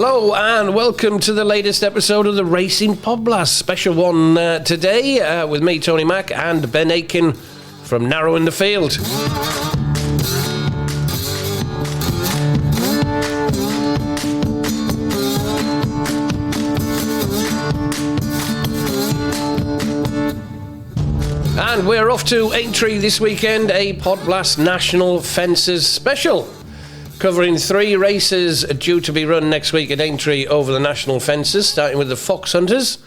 Hello and welcome to the latest episode of the Racing PodBlast. Special one today with me, Tony Mack, and Ben Aiken from Narrow in the Field. And we're off to Aintree this weekend, a PodBlast National Fences special, covering 3 races due to be run next week at Aintree over the national fences, starting with the Foxhunters,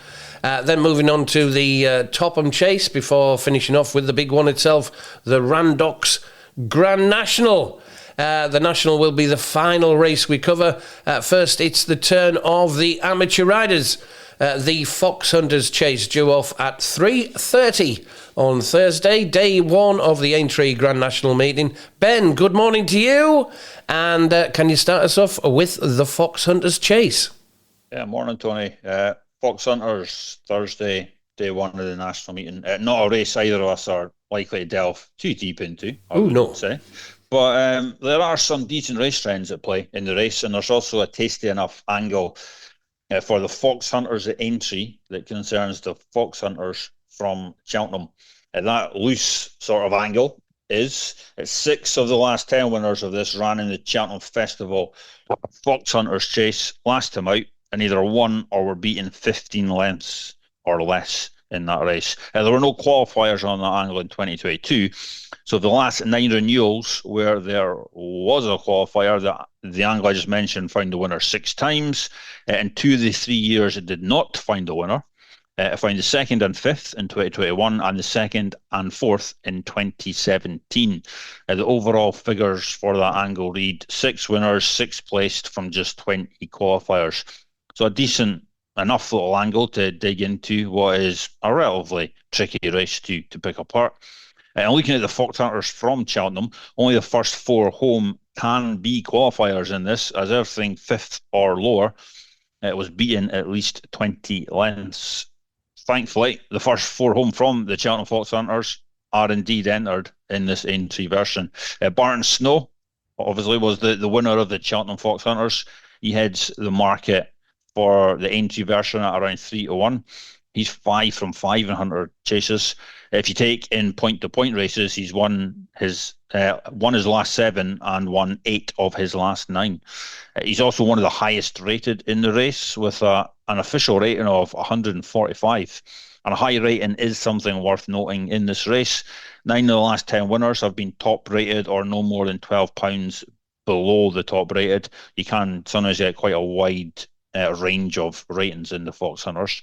then moving on to the Topham Chase before finishing off with the big one itself, the RANDOX Grand National. The National will be the final race we cover. First, it's the turn of the amateur riders. The Foxhunters Chase due off at 3:30 on Thursday, day 1 of the Aintree Grand National meeting. Ben, good morning to you. And can you start us off with the Foxhunters Chase? Yeah, morning, Tony. Foxhunters, Thursday, day 1 of the national meeting. Not a race either of us are likely to delve too deep into, I would say. But there are some decent race trends at play in the race, and there's also a tasty enough angle for the Foxhunters at Aintree that concerns the Foxhunters from Cheltenham. And that loose sort of angle is 6 of the last 10 winners of this ran in the Cheltenham Festival Foxhunters Chase last time out, and either won or were beaten 15 lengths or less in that race. There were no qualifiers on that angle in 2022. So the last 9 renewals where there was a qualifier, the angle I just mentioned found the winner 6 times. In 2 of the 3 years it did not find a winner. It found the 2nd and 5th in 2021 and the 2nd and 4th in 2017. The overall figures for that angle read 6 winners, 6 placed from just 20 qualifiers. So a decent enough little angle to dig into what is a relatively tricky race to pick apart. And looking at the Foxhunters from Cheltenham, only the first 4 home can be qualifiers in this, as everything 5th or lower was beaten at least 20 lengths. Thankfully, the first 4 home from the Cheltenham Foxhunters are indeed entered in this Aintree version. Barton Snow, obviously, was the winner of the Cheltenham Foxhunters. He heads the market for the Aintree version at around 3-1. He's 5 from 5 in Hunter chases. If you take in point-to-point races, he's won his last 7 and won 8 of his last 9. He's also one of the highest rated in the race with an official rating of 145. And a high rating is something worth noting in this race. 9 of the last 10 winners have been top rated or no more than £12 below the top rated. You can sometimes get quite a wide range of ratings in the Foxhunters.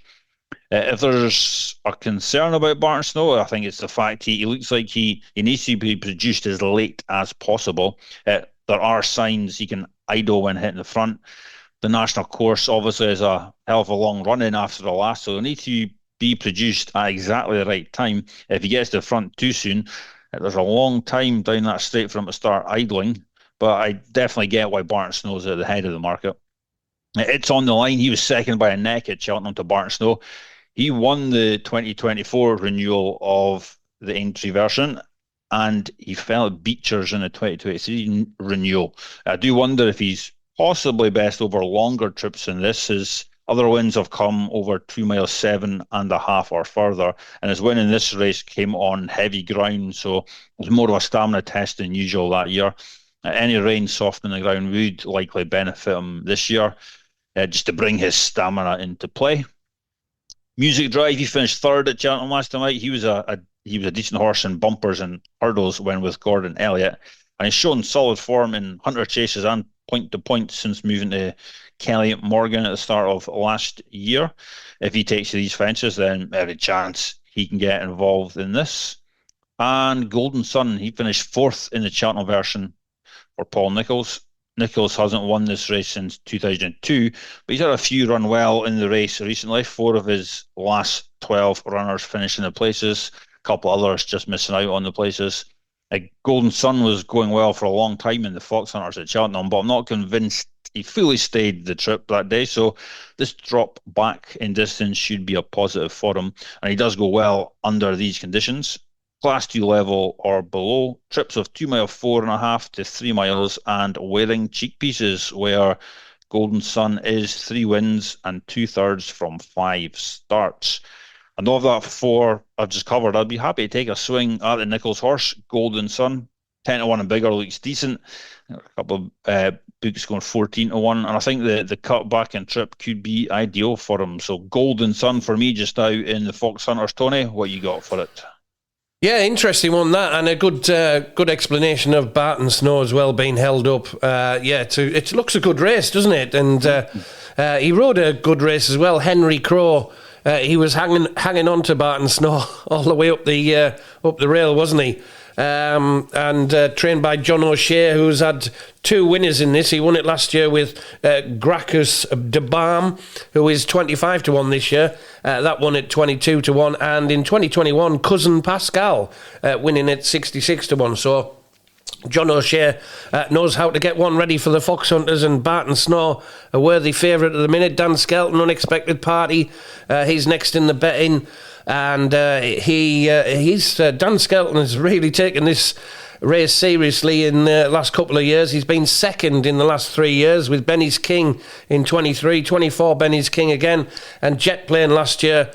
If there's a concern about Barton Snow, I think it's the fact he looks like he needs to be produced as late as possible. There are signs he can idle when hitting the front. The national course obviously is a hell of a long run in after the last, so he'll need to be produced at exactly the right time. If he gets to the front too soon, there's a long time down that straight for him to start idling, but I definitely get why Barton Snow's at the head of the market. It's on the line. He was second by a neck at Cheltenham to Barton Snow. He won the 2024 renewal of the Aintree version, and he fell at Beechers in the 2023 renewal. I do wonder if he's possibly best over longer trips than this. His other wins have come over 2 miles 7.5 or further, and his win in this race came on heavy ground, so it was more of a stamina test than usual that year. Any rain softening the ground would likely benefit him this year, just to bring his stamina into play. Music Drive, he finished 3rd at Cheltenham last time out. He was a decent horse in bumpers and hurdles when with Gordon Elliott, and he's shown solid form in Hunter chases and point-to-point since moving to Kelly Morgan at the start of last year. If he takes to these fences, then every chance he can get involved in this. And Golden Sun, he finished 4th in the Cheltenham version for Paul Nicholls. Nicholls hasn't won this race since 2002, but he's had a few run well in the race recently. 4 of his last 12 runners finishing the places, a couple others just missing out on the places. Golden Sun was going well for a long time in the Foxhunters at Cheltenham, but I'm not convinced he fully stayed the trip that day, so this drop back in distance should be a positive for him, and he does go well under these conditions. Class 2 level or below, trips of 2 mile 4.5 to 3 miles, and wearing cheek pieces where Golden Sun is 3 wins and 2/3 from 5 starts. And of that 4 I've just covered, I'd be happy to take a swing at the Nichols horse, Golden Sun. 10-1 and bigger looks decent. A couple of books going 14-1, and I think the cut back and trip could be ideal for him. So Golden Sun for me just now in the Foxhunters. Tony, what you got for it? Yeah, interesting one that, and a good explanation of Barton Snow as well being held up. It looks a good race, doesn't it? And he rode a good race as well. Henry Crow, he was hanging on to Barton Snow all the way up the rail, wasn't he? Trained by John O'Shea, who's had 2 winners in this. He won it last year with Gracchus de Balm, who is 25-1 this year. That won at 22-1, and in 2021, Cousin Pascal winning at 66-1. So John O'Shea knows how to get one ready for the Foxhunters, and Barton Snow, a worthy favourite at the minute. Dan Skelton, Unexpected Party, he's next in the betting. And Dan Skelton has really taken this race seriously in the last couple of years. He's been second in the last 3 years with Benny's King in 23, 24 Benny's King again, and Jet Plane last year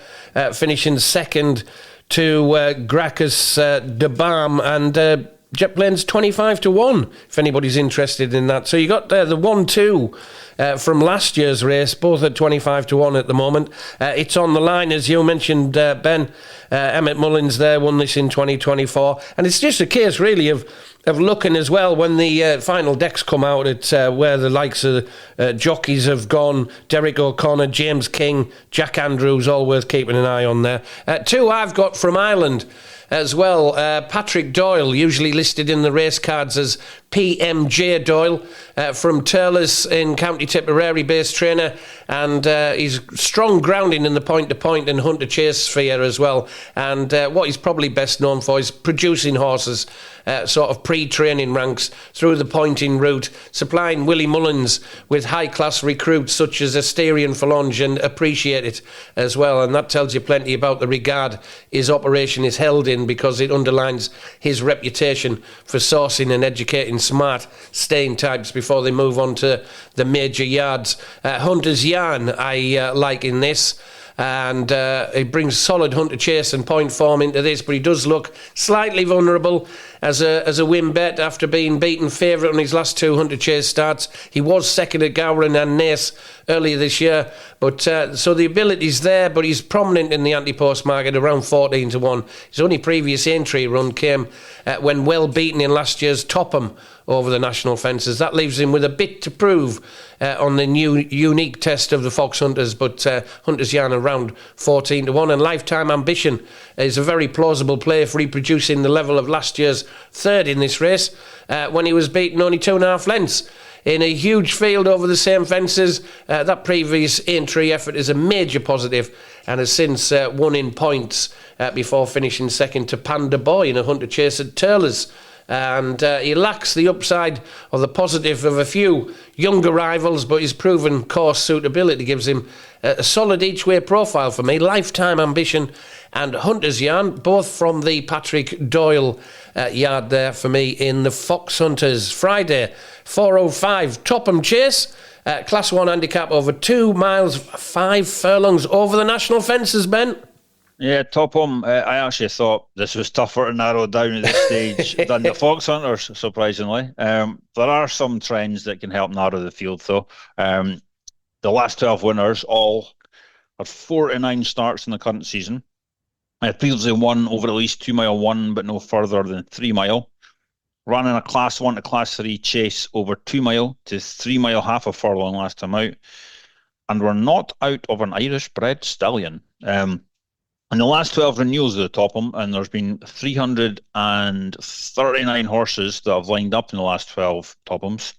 finishing second to Gracchus de Balm, and Jet Plane's 25-1 if anybody's interested in that. So you got the 1-2 from last year's race, both at 25-1 at the moment. It's on the line, as you mentioned, Ben. Emmett Mullins there won this in 2024, and it's just a case really of looking as well when the final decks come out at where the likes of jockeys have gone. Derek O'Connor, James King, Jack Andrews, all worth keeping an eye on there. 2 I've got from Ireland as well. Patrick Doyle, usually listed in the race cards as PMJ Doyle, from Turles in County Tipperary, based trainer, and he's strong grounding in the point-to-point and hunt-to-chase sphere as well. And what he's probably best known for is producing horses, sort of pre-training ranks through the pointing route, supplying Willie Mullins with high-class recruits such as Asterion Falange and Appreciate It as well. And that tells you plenty about the regard his operation is held in, because it underlines his reputation for sourcing and educating smart staying types before they move on to the major yards. Hunter's Yarn I like in this, and he brings solid hunter chase and point form into this, but he does look slightly vulnerable as a win bet after being beaten favourite on his last 2 hunter chase starts. He was second at Gowran and Naas earlier this year, but so the ability's there, but he's prominent in the anti-post market around 14-1. His only previous Aintree run came when well beaten in last year's Topham over the national fences. That leaves him with a bit to prove on the new unique test of the Foxhunters, but Hunter's Yarn around 14-1, and Lifetime Ambition is a very plausible play for reproducing the level of last year's third in this race, when he was beaten only 2.5 lengths in a huge field over the same fences. That previous Aintree effort is a major positive, and has since won in points before finishing second to Panda Boy in a hunter chase at Turles. And he lacks the upside or the positive of a few younger rivals, but his proven course suitability gives him a solid each-way profile for me. Lifetime Ambition and Hunter's Yarn, both from the Patrick Doyle yard there for me in the Foxhunters. Friday, 4:05, Topham Chase, Class 1 handicap over 2 miles, 5 furlongs over the national fences, Ben. Yeah, Topham, I actually thought this was tougher to narrow down at this stage than the Foxhunters, surprisingly. There are some trends that can help narrow the field, though. The last 12 winners all had 4 to 9 starts in the current season. Previously won over at least 2 mile 1, but no further than 3 mile. Ran in a Class 1 to Class 3 chase over 2 mile to 3 mile half a furlong last time out. And we're not out of an Irish bred stallion. In the last 12 renewals of the Topham, and there's been 339 horses that have lined up in the last 12 Tophams.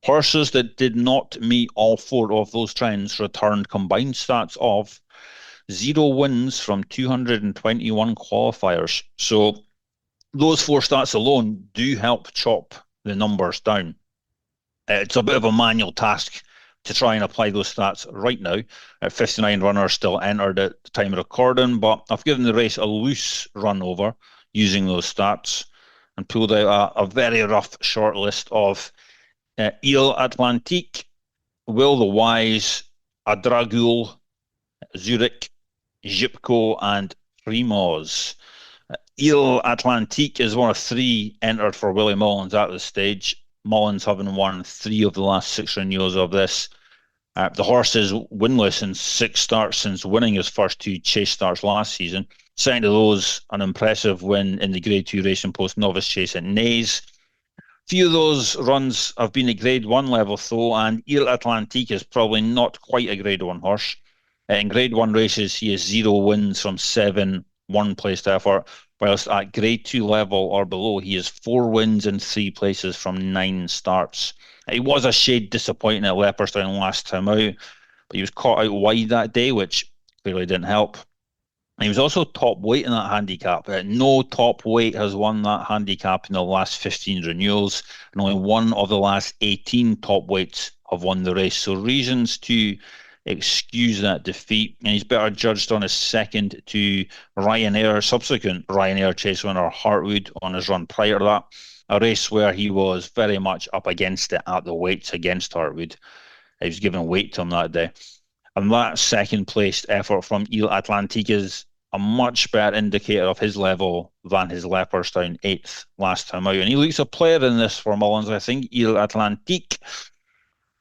Horses that did not meet all 4 of those trends returned combined stats of 0 wins from 221 qualifiers. So those 4 stats alone do help chop the numbers down. It's a bit of a manual task to try and apply those stats right now. 59 runners still entered at the time of recording, but I've given the race a loose run over using those stats and pulled out a very rough short list of Ile Atlantique, Will the Wise, Adragul, Zurich, Gipco, and Primoz. Ile Atlantique is one of 3 entered for Willie Mullins at this stage. Mullins having won 3 of the last 6 renewals of this. The horse is winless in 6 starts since winning his first 2 chase starts last season. Second to those, an impressive win in the Grade 2 Racing Post Novice Chase at Naas. Few of those runs have been at Grade 1 level though, and Ile Atlantique is probably not quite a Grade 1 horse. In Grade 1 races, he has 0 wins from 7 one-placed effort, whilst at Grade 2 level or below, he has 4 wins and 3 places from 9 starts. He was a shade disappointing at Leopardstown last time out, but he was caught out wide that day, which clearly didn't help. He was also top weight in that handicap. No top weight has won that handicap in the last 15 renewals, and only one of the last 18 top weights have won the race. So reasons to excuse that defeat, and he's better judged on his second to Ryanair, subsequent Ryanair chase winner Hartwood on his run prior to that. A race where he was very much up against it at the weights against Hartwood. He was giving weight to him that day. And that second placed effort from Ile Atlantique is a much better indicator of his level than his Leopardstown 8th last time out. And he looks a player in this for Mullins, I think, Ile Atlantique.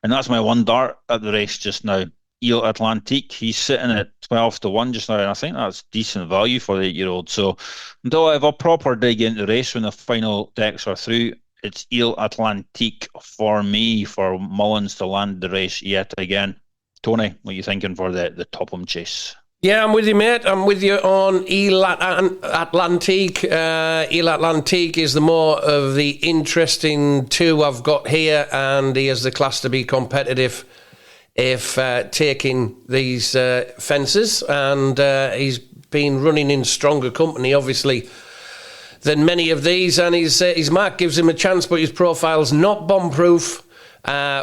And that's my one dart at the race just now. Ile Atlantique, he's sitting at 12-1 just now, and I think that's decent value for the 8-year-old. So until I have a proper dig into the race when the final decks are through, it's Ile Atlantique for me, for Mullins to land the race yet again. Tony, what are you thinking for the Topham chase? Yeah, I'm with you, mate. I'm with you on Ile Atlantique. Ile Atlantique is the more of the interesting 2 I've got here, and he has the class to be competitive if taking these fences, and he's been running in stronger company, obviously, than many of these, and his mark gives him a chance, but his profile's not bomb-proof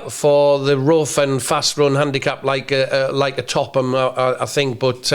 for the rough and fast-run handicap like a Topham, I think, but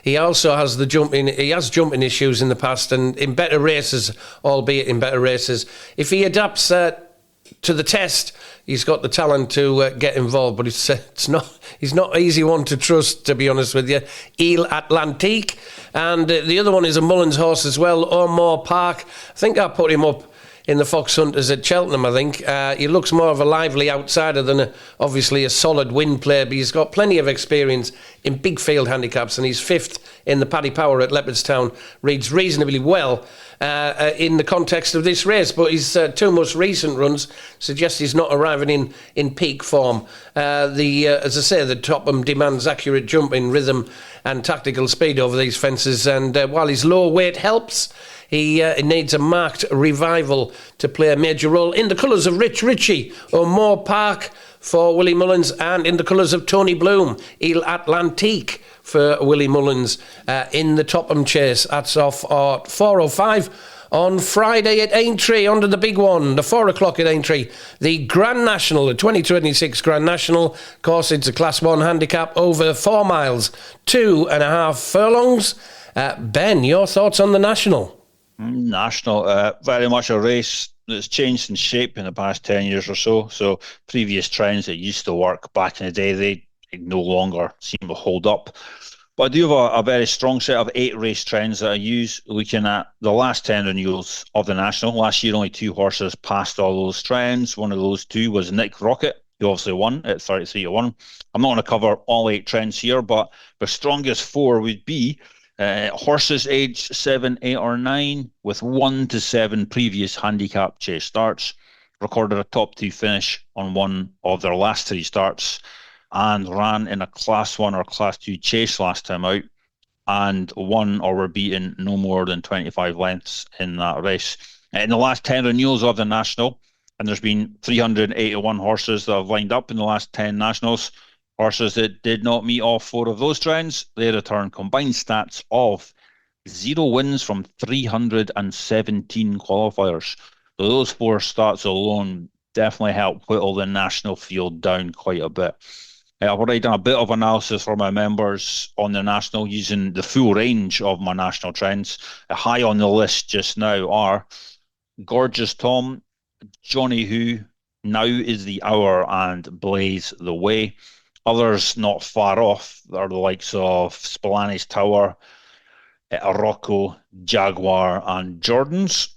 he also has jumping issues in the past, and in better races, albeit in better races, if he adapts to the test, he's got the talent to get involved, but he's not easy one to trust, to be honest with you. Ile Atlantique, and the other one is a Mullins horse as well, Ormore Park. I think I put him up in the Foxhunters at Cheltenham, I think. He looks more of a lively outsider than obviously a solid win player, but he's got plenty of experience in big field handicaps, and he's 5th in the Paddy Power at Leopardstown. Reads reasonably well in the context of this race, but his 2 most recent runs suggest he's not arriving in peak form. As I say, the Topham demands accurate jumping, rhythm and tactical speed over these fences, and while his low weight helps, he needs a marked revival to play a major role in the colours of Rich Ritchie, O'More Park for Willie Mullins, and in the colours of Tony Bloom, Ile Atlantique for Willie Mullins in the Topham chase. That's off at 4:05 on Friday at Aintree, under the big one, the 4 o'clock at Aintree. The Grand National, the 2026 Grand National. Of course, it's a Class 1 handicap over 4 miles, 2.5 furlongs. Ben, your thoughts on the National? National, very much a race that's changed in shape in the past 10 years or so. So previous trends that used to work back in the day, they no longer seem to hold up. But I do have a very strong set of 8 race trends that I use looking at the last 10 renewals of the National. Last year, only 2 horses passed all those trends. One of those 2 was Nick Rocket, who obviously won at 33-1. I'm not going to cover all 8 trends here, but the strongest 4 would be horses aged 7, 8 or 9 with 1 to 7 previous handicap chase starts, recorded a top 2 finish on one of their last 3 starts, and ran in a Class 1 or Class 2 chase last time out, and won or were beaten no more than 25 lengths in that race. In the last 10 renewals of the National, and there's been 381 horses that have lined up in the last 10 Nationals, horses that did not meet all 4 of those trends, they return combined stats of 0 wins from 317 qualifiers. So those 4 starts alone definitely help whittle the National field down quite a bit. I've already done a bit of analysis for my members on the National using the full range of my National trends. High on the list just now are Gorgeous Tom, Johnny Who, Now is the hour and blaze the way. Others not far off are the likes of Spillani's Tower, Rocco, Jaguar, and Jordan's.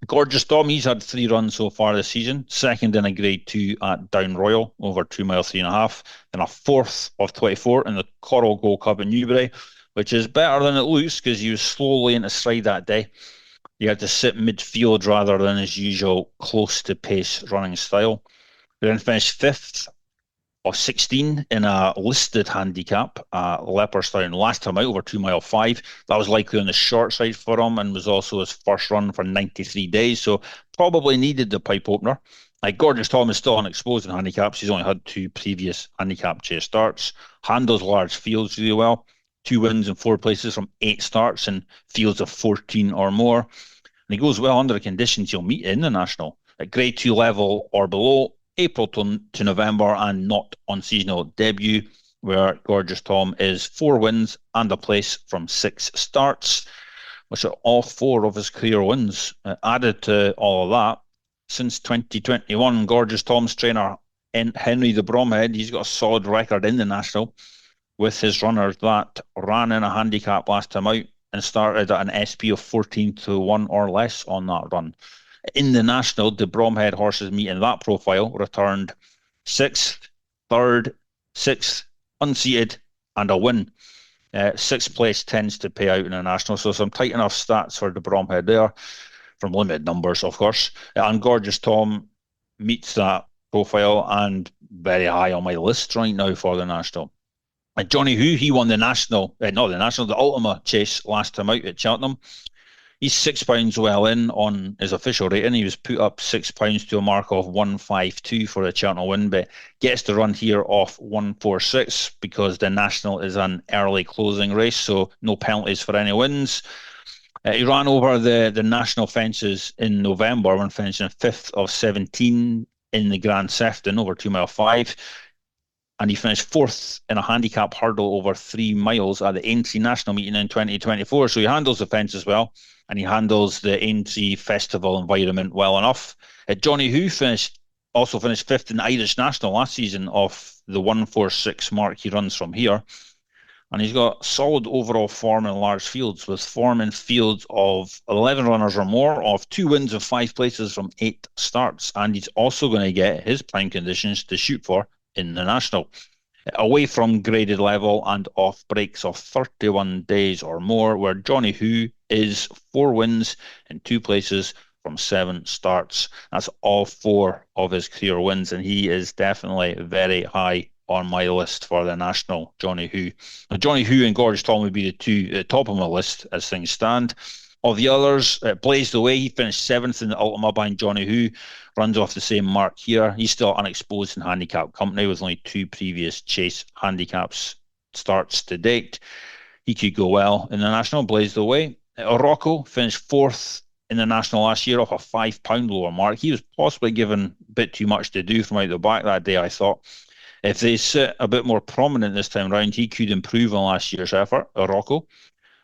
Gorgeous Tom, he's had 3 runs so far this season. Second in a Grade 2 at Down Royal, over 2 miles, 3.5. Then a 4th of 24 in the Coral Gold Cup in Newbury, which is better than it looks because he was slowly into stride that day. He had to sit midfield rather than his usual close to pace running style. He then finished 5th of 16 in a listed handicap at Leopardstown last time out, over 2 mile 5. That was likely on the short side for him and was also his first run for 93 days, so probably needed the pipe opener. Gorgeous Tom is still unexposed in handicaps. He's only had 2 previous handicap chase starts. Handles large fields really well. 2 wins in 4 places from 8 starts in fields of 14 or more. And he goes well under the conditions he'll meet in the National. At Grade 2 level or below, April to November, and not on seasonal debut, where Gorgeous Tom is 4 wins and a place from 6 starts, which are all 4 of his career wins. Added to all of that, since 2021, Gorgeous Tom's trainer, Henry the Bromhead, he's got a solid record in the National with his runners that ran in a handicap last time out and started at an SP of 14-1 or less on that run. In the National, the Bromhead horses meeting that profile returned 6th, 3rd, 6th, unseated, and a win. 6th place tends to pay out in the National, so some tight enough stats for the Bromhead there, from limited numbers, of course. And Gorgeous Tom meets that profile and very high on my list right now for the National. And Johnny Hu, he won the National, the Ultima Chase last time out at Cheltenham. He's £6 well in on his official rating. He was put up £6 to a mark of 152 for the Cheltenham win, but gets the run here off 146 because the National is an early closing race, so no penalties for any wins. He ran over the National fences in November when finishing 5th of 17 in the Grand Sefton over 2 mile 5. And he finished 4th in a handicap hurdle over 3 miles at the Aintree National meeting in 2024. So he handles the fence as well, and he handles the Aintree Festival environment well enough. Johnny Hu also finished 5th in the Irish National last season off the 146 mark he runs from here. And he's got solid overall form in large fields, with form in fields of 11 runners or more, of 2 wins and 5 places from 8 starts. And he's also going to get his prime conditions to shoot for in the National, away from graded level and off breaks of 31 days or more, where Johnny Hu is 4 wins in 2 places from 7 starts. That's all 4 of his career wins, and he is definitely very high on my list for the National, Johnny Hu. Now, Johnny Hu and Gorgeous Tom would be the 2 at the top of my list as things stand. Of the others, blazed away. He finished 7th in the Ultima behind Johnny Hu. Runs off the same mark here. He's still unexposed in handicap company with only 2 previous chase handicaps starts to date. He could go well in the National, blazed away. Rocco finished 4th in the National last year off a £5 lower mark. He was possibly given a bit too much to do from out the back that day, I thought. If they sit a bit more prominent this time round, he could improve on last year's effort, Rocco.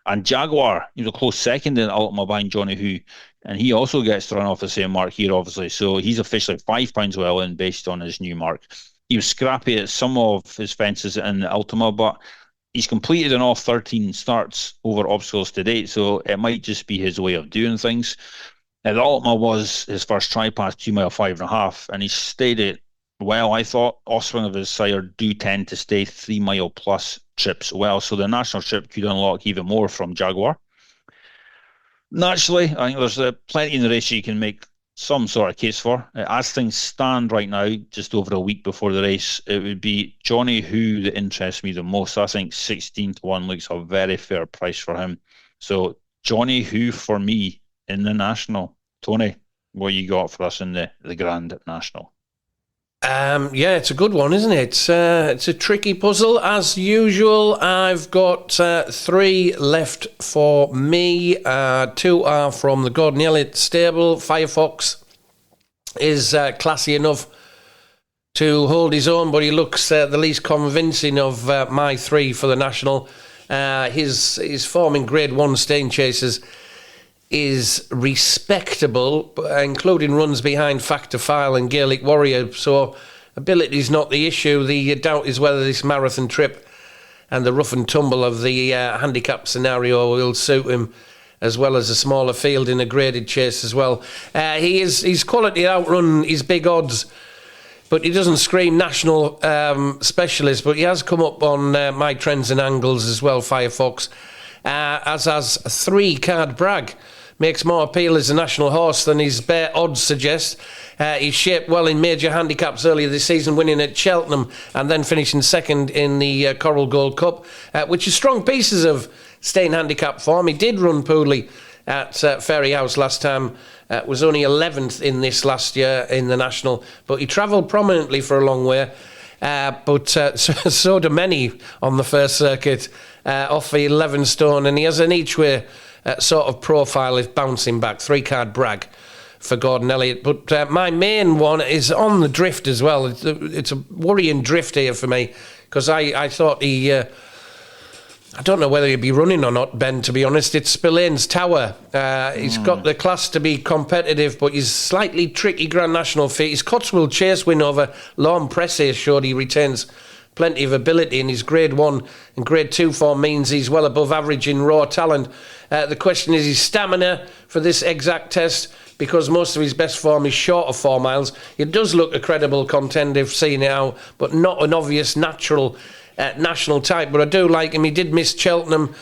And Jaguar, he was a close second in Ultima behind Johnny Hu, and he also gets to run off the same mark here, obviously. So he's officially £5 well in based on his new mark. He was scrappy at some of his fences in the Ultima, but he's completed in all 13 starts over obstacles to date, so it might just be his way of doing things. The Ultima was his first try past 2 mile 5.5, and he stayed it well, I thought. Offspring of his sire do tend to stay 3 mile plus trips well, so the National trip could unlock even more from Jaguar. Naturally, I think there's plenty in the race you can make some sort of case for. As things stand right now, just over a week before the race, it would be Johnny Hu that interests me the most. I think 16-1 looks a very fair price for him. So Johnny Hu for me in the National. Tony, what you got for us in the Grand National? Yeah, it's a good one, isn't it? It's a tricky puzzle. As usual, I've got 3 left for me. 2 are from the Gordon Elliott stable. Firefox is classy enough to hold his own, but he looks the least convincing of my 3 for the National. His form in Grade 1 staying chases is respectable, including runs behind Factor File and Gaelic Warrior. So ability is not the issue. The doubt is whether this marathon trip and the rough and tumble of the handicap scenario will suit him, as well as a smaller field in a graded chase as well. He's quality outrun his big odds, but he doesn't scream national specialist. But he has come up on my trends and angles as well, Firefox, as has 3-card Bragg. Makes more appeal as a national horse than his bare odds suggest. He's shaped well in major handicaps earlier this season, winning at Cheltenham and then finishing second in the Coral Gold Cup, which is strong pieces of staying handicap form. He did run poorly at Fairy House last time, was only 11th in this last year in the National, but he travelled prominently for a long way. But so do many on the first circuit off the 11 stone, and he has an each-way sort of profile if bouncing back. 3-card Bragg for Gordon Elliott. But my main one is on the drift as well. It's a worrying drift here for me, because I thought he... I don't know whether he'd be running or not, Ben, to be honest. It's Spillane's Tower. He's got the class to be competitive, but he's slightly tricky Grand National feat. His Cotswold Chase win over Lorne Pressay showed he retains plenty of ability, and his Grade 1 and Grade 2 form means he's well above average in raw talent. The question is his stamina for this exact test, because most of his best form is short of 4 miles. It does look a credible contender, seeing it out, but not an obvious natural national type. But I do like him. He did miss Cheltenham,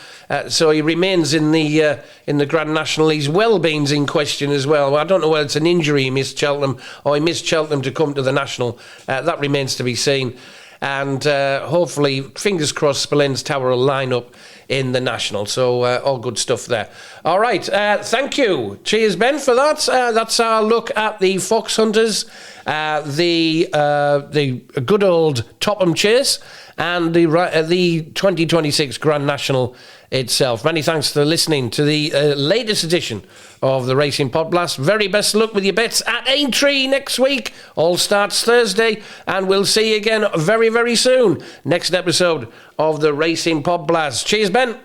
so he remains in the Grand National. His well-being's in question as well. I don't know whether it's an injury he missed Cheltenham, or he missed Cheltenham to come to the National. That remains to be seen. And hopefully, fingers crossed, Spillane's Tower will line up in the National. So all good stuff there. All right, thank you. Cheers, Ben, for that. That's our look at the Foxhunters, the good old Topham Chase, and the 2026 Grand National itself. Many thanks for listening to the latest edition of the Racing PodBlast. Very best luck with your bets at Aintree next week. All starts Thursday, and we'll see you again very, very soon. Next episode of the Racing PodBlast. Cheers, Ben.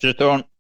Cheers, Don.